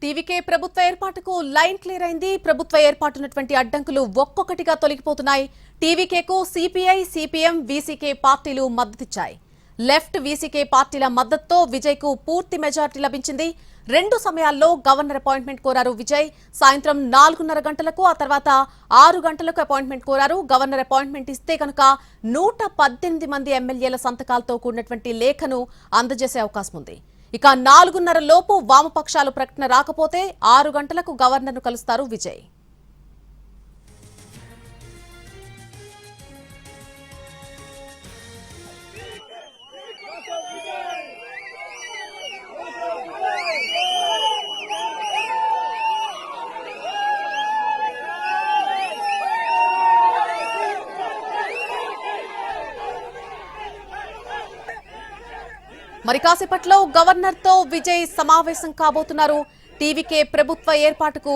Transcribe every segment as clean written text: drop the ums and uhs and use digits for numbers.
TVK ప్రభుత్వ ఏర్పాటుకు line clear అయింది. ప్రభుత్వ ఏర్పాటున్నటువంటి అడ్డంకులు ఒక్కొక్కటిగా తొలగిపోతున్నాయి. టీవీకేకు సిపిఐ, సిపిఎం, వీసీకే పార్టీలు మద్దతిచ్చాయి. లెఫ్ట్, వీసీకే పార్టీల మద్దతుతో విజయ్ కు పూర్తి మెజార్టీ లభించింది. 2 సమయాల్లో గవర్నర్ అపాయింట్మెంట్ కోరారు విజయ్. సాయంత్రం 4:30 గంటలకు, ఆ తర్వాత 6 గంటలకు అపాయింట్మెంట్ కోరారు. గవర్నర్ అపాయింట్మెంట్ ఇస్తే కనుక 118 మంది ఎమ్మెల్యేల సంతకాలతో కూడినటువంటి లేఖను అందజేసే అవకాశం ఉంది. ఇక 4:30 లోపు వామపక్షాలు ప్రకటన రాకపోతే 6 గంటలకు గవర్నర్ను కలుస్తారు విజయ్. మరి కాసేపట్లో గవర్నర్ తో విజయ్ సమావేశం కాబోతున్నారు. టీవీకే ప్రభుత్వ ఏర్పాటుకు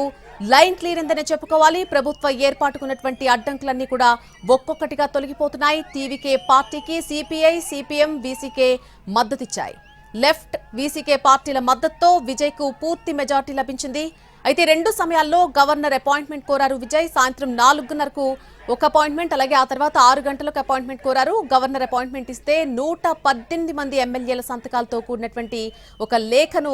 లైన్ క్లియర్ అయిందనే చెప్పుకోవాలి. ప్రభుత్వ ఏర్పాటుకున్నటువంటి అడ్డంకులన్నీ కూడా ఒక్కొక్కటిగా తొలగిపోతున్నాయి. టీవీకే పార్టీకి సిపిఐ, సిపిఎం, వీసీకే మద్దతిచ్చాయి. లెఫ్ట్, వీసీకే పార్టీల మద్దతుతో విజయ్ కు పూర్తి మెజార్టీ లభించింది. అయితే 2 సమయాల్లో గవర్నర్ అపాయింట్మెంట్ కోరారు విజయ్. సాయంత్రం 4:30కు ఒక అపాయింట్మెంట్, అలాగే ఆ తర్వాత 6 గంటలకు అపాయింట్మెంట్ కోరారు. గవర్నర్ అపాయింట్మెంట్ ఇస్తే 118 మంది ఎమ్మెల్యేల సంతకాలతో కూడినటువంటి ఒక లేఖను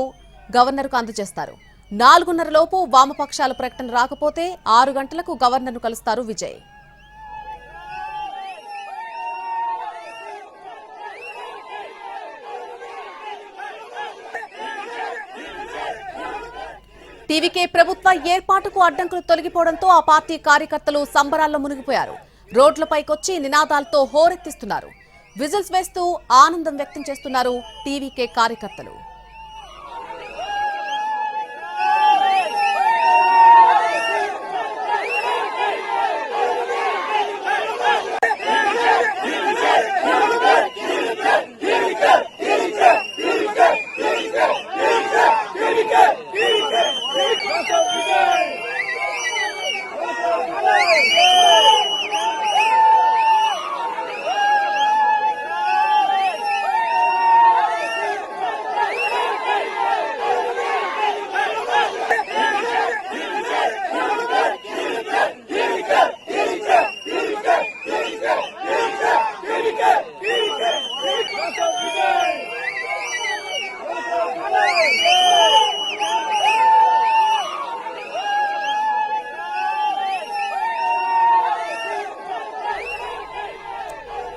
గవర్నర్కు అందజేస్తారు. 4:30 లోపు వామపక్షాల ప్రకటన రాకపోతే 6 గంటలకు గవర్నర్ను కలుస్తారు విజయ్. టీవీకే ప్రభుత్వ ఏర్పాటుకు అడ్డంకులు తొలగిపోవడంతో ఆ పార్టీ కార్యకర్తలు సంబరాల్లో మునిగిపోయారు. రోడ్లపైకొచ్చి నినాదాలతో హోరెత్తిస్తున్నారు. విజిల్స్ వేస్తూ ఆనందం వ్యక్తం చేస్తున్నారు టీవీకే కార్యకర్తలు.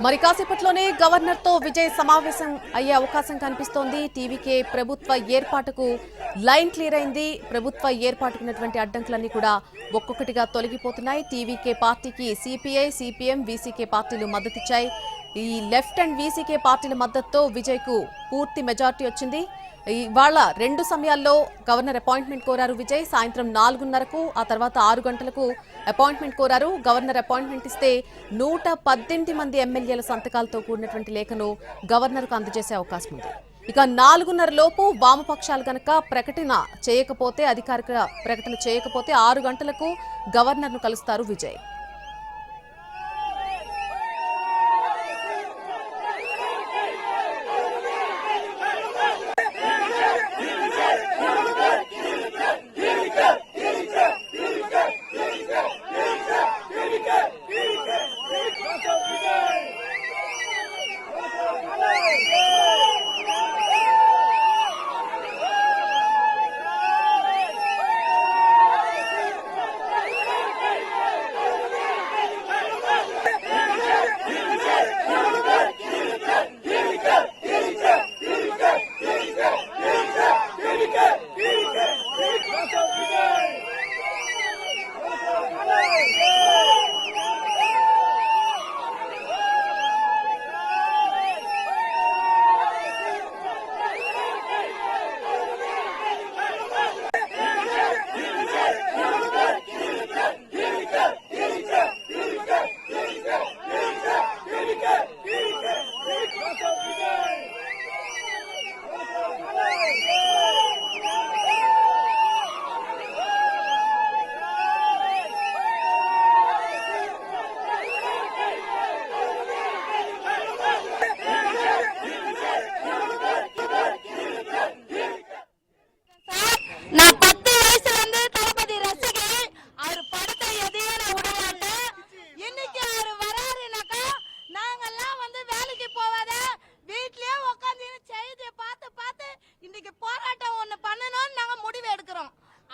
మరి కాసేపట్లోనే గవర్నర్ తో విజయ్ సమావేశం అయ్యే అవకాశం కనిపిస్తోంది. టీవీకే ప్రభుత్వ ఏర్పాటుకు లైన్ క్లియర్ అయింది. ప్రభుత్వ ఏర్పాటుకున్నటువంటి అడ్డంకులన్నీ కూడా ఒక్కొక్కటిగా తొలగిపోతున్నాయి. టీవీకే పార్టీకి సిపిఐ, సిపిఎం, వీసీకే పార్టీలు మద్దతిచ్చాయి. ఈ లెఫ్ట్ అండ్ వీసీకే పార్టీల మద్దతుతో విజయ్ కు పూర్తి మెజార్టీ వచ్చింది. ఇవాళ 2 సమయాల్లో గవర్నర్ అపాయింట్మెంట్ కోరారు విజయ్. సాయంత్రం 4:30కు, ఆ తర్వాత 6 గంటలకు అపాయింట్మెంట్ కోరారు. గవర్నర్ అపాయింట్మెంట్ ఇస్తే 118 మంది ఎమ్మెల్యేల సంతకాలతో కూడినటువంటి లేఖను గవర్నర్కు అందజేసే అవకాశం ఉంది. ఇక 4:30 లోపు వామపక్షాలు కనుక ప్రకటన చేయకపోతే, అధికారిక ప్రకటన చేయకపోతే 6 గంటలకు గవర్నర్ను కలుస్తారు విజయ్.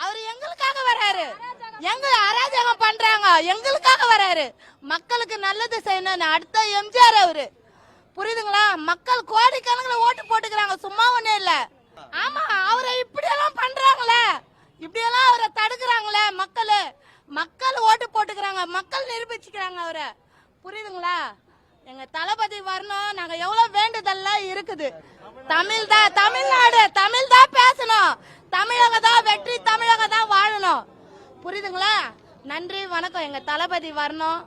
அவர் எங்களுக்காக வராரு, எங்க அராஜகம் பண்றாங்க, எங்களுக்காக வராரு. மக்களுக்கு நல்லது செய்யணும். அடுத்த எம்ஜிஆர் அவரு, புரியுதுங்களா? மக்கள் கோடிக்கணக்கில் ஓட்டு போட்டுக்கிறாங்க, சும்மா ஒண்ணு இல்ல. ஆமா, அவரை இப்படியெல்லாம் பண்றாங்களே, இப்படியெல்லாம் அவரை தடுக்கிறாங்களே. மக்கள் ஓட்டு போட்டுக்கிறாங்க, மக்கள் நிரூபிச்சுக்கிறாங்க அவரை, புரியுதுங்களா? எங்க தளபதி வரணும். நாங்க எவ்வளவு வேண்டுதல்லாம் இருக்குது. தமிழ்நாடு தமிழ் தான் பேசணும், தமிழக தான் வெற்றி, தமிழக தான் வாழணும், புரியுதுங்களா? நன்றி, வணக்கம். எங்க தளபதி வரணும்.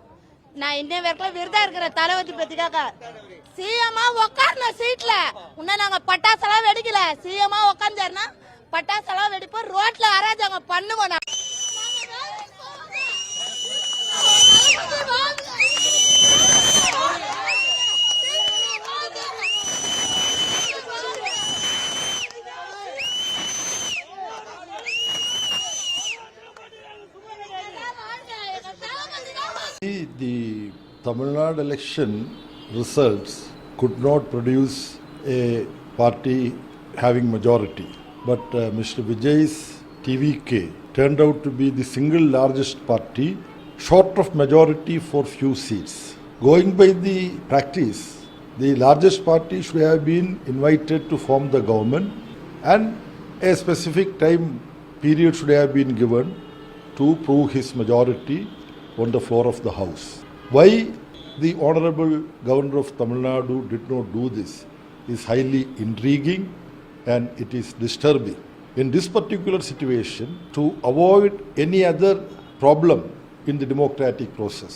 நான் இன்னும் வரைக்கும் விருதா இருக்கிற தளபதி பத்திக்காக சிஎம்மா உட்காரணும் சீட்ல. இன்னும் நாங்க பட்டாசெல்லாம் வெடிக்கல. சிஎம்மா உட்காந்துருன்னா பட்டாசெல்லாம் வெடிப்போம், ரோட்ல அராஜகம் பண்ணுவோம். The Tamil Nadu election results could not produce a party having majority, but Mr. Vijay's TVK turned out to be the single largest party, short of majority for few seats. Going by the practice, the largest party should have been invited to form the government, and a specific time period should have been given to prove his majority on the floor of the House. Why the Honorable Governor of Tamil Nadu did not do this is highly intriguing and it is disturbing. In this particular situation, to avoid any other problem in the democratic process,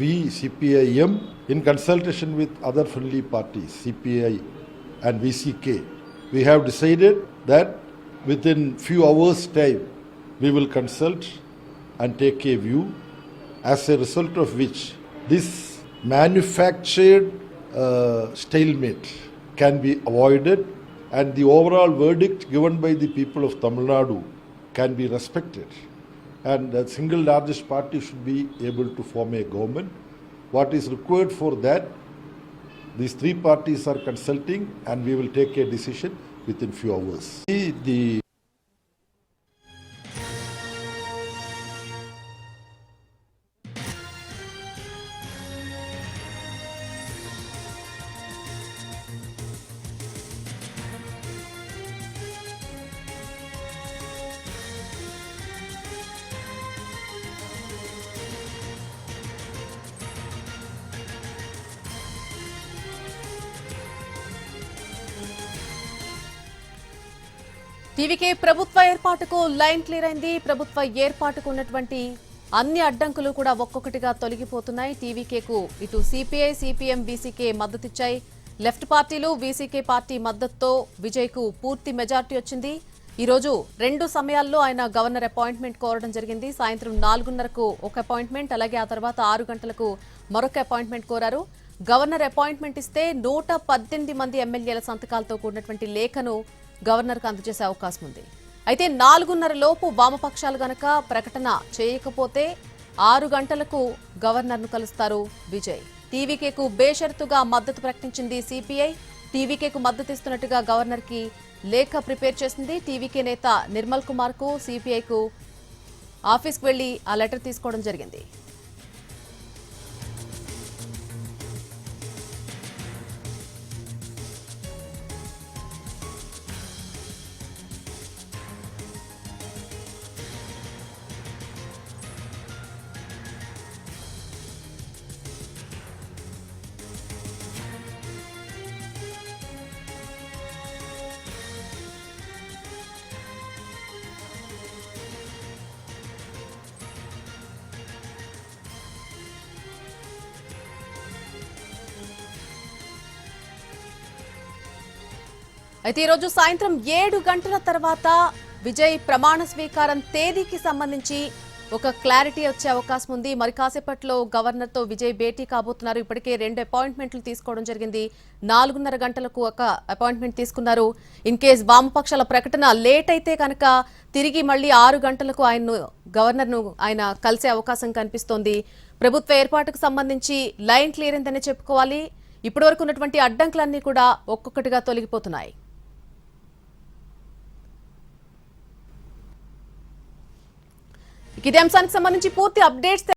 we CPIM, in consultation with other friendly parties, CPI and VCK, we have decided that within few hours' time we will consult and take a view, as a result of which this manufactured stalemate can be avoided and the overall verdict given by the people of Tamil Nadu can be respected, and the single largest party should be able to form a government. What is required for that, these three parties are consulting and we will take a decision within few hours. The TVK ప్రభుత్వ ఏర్పాటుకు line clear అయింది. ప్రభుత్వ ఏర్పాటుకు ఉన్నటువంటి అన్ని అడ్డంకులు కూడా ఒక్కొక్కటిగా తొలగిపోతున్నాయి. టీవీకేకు ఇటు సిపిఐ, సిపిఎం, వీసీకే మద్దతిచ్చాయి. లెఫ్ట్ పార్టీలు, వీసీకే పార్టీ మద్దతుతో విజయ్కు పూర్తి మెజార్టీ వచ్చింది. ఈ రోజు రెండు సమయాల్లో ఆయన గవర్నర్ అపాయింట్మెంట్ కోరడం జరిగింది. సాయంత్రం 4:30కు ఒక అపాయింట్మెంట్, అలాగే ఆ తర్వాత 6 గంటలకు మరొక అపాయింట్మెంట్ కోరారు. గవర్నర్ అపాయింట్మెంట్ ఇస్తే 118 మంది ఎమ్మెల్యేల సంతకాలతో కూడినటువంటి లేఖను గవర్నర్కు అందజేసే అవకాశం ఉంది. అయితే 4:30 లోపు వామపక్షాలు గనక ప్రకటన చేయకపోతే 6 గంటలకు గవర్నర్ను కలుస్తారు విజయ్. టీవీకేకు బేషరతుగా మద్దతు ప్రకటించింది సిపిఐ. టీవీకేకు మద్దతిస్తున్నట్టుగా గవర్నర్కి లేఖ ప్రిపేర్ చేసింది. టీవీకే నేత నిర్మల్ కుమార్ కు సిపిఐకు ఆఫీస్కు వెళ్లి ఆ లెటర్ తీసుకోవడం జరిగింది. అయితే ఈరోజు సాయంత్రం 7 గంటల తర్వాత విజయ్ ప్రమాణ స్వీకారం తేదీకి సంబంధించి ఒక క్లారిటీ వచ్చే అవకాశం ఉంది. మరి కాసేపట్లో గవర్నర్తో విజయ్ భేటీ కాబోతున్నారు. ఇప్పటికే 2 అపాయింట్మెంట్లు తీసుకోవడం జరిగింది. 4:30 గంటలకు ఒక అపాయింట్మెంట్ తీసుకున్నారు. ఇన్ కేస్ వామపక్షాల ప్రకటన లేట్ అయితే కనుక తిరిగి మళ్ళీ 6 గంటలకు గవర్నర్ను ఆయన కలిసే అవకాశం కనిపిస్తోంది. ప్రభుత్వ ఏర్పాటుకు సంబంధించి లైన్ క్లియర్ అయిందనే చెప్పుకోవాలి. ఇప్పటివరకు ఉన్నటువంటి అడ్డంకులన్నీ కూడా ఒక్కొక్కటిగా తొలగిపోతున్నాయి. ఇదే అంశానికి సంబంధించి పూర్తి అప్డేట్స్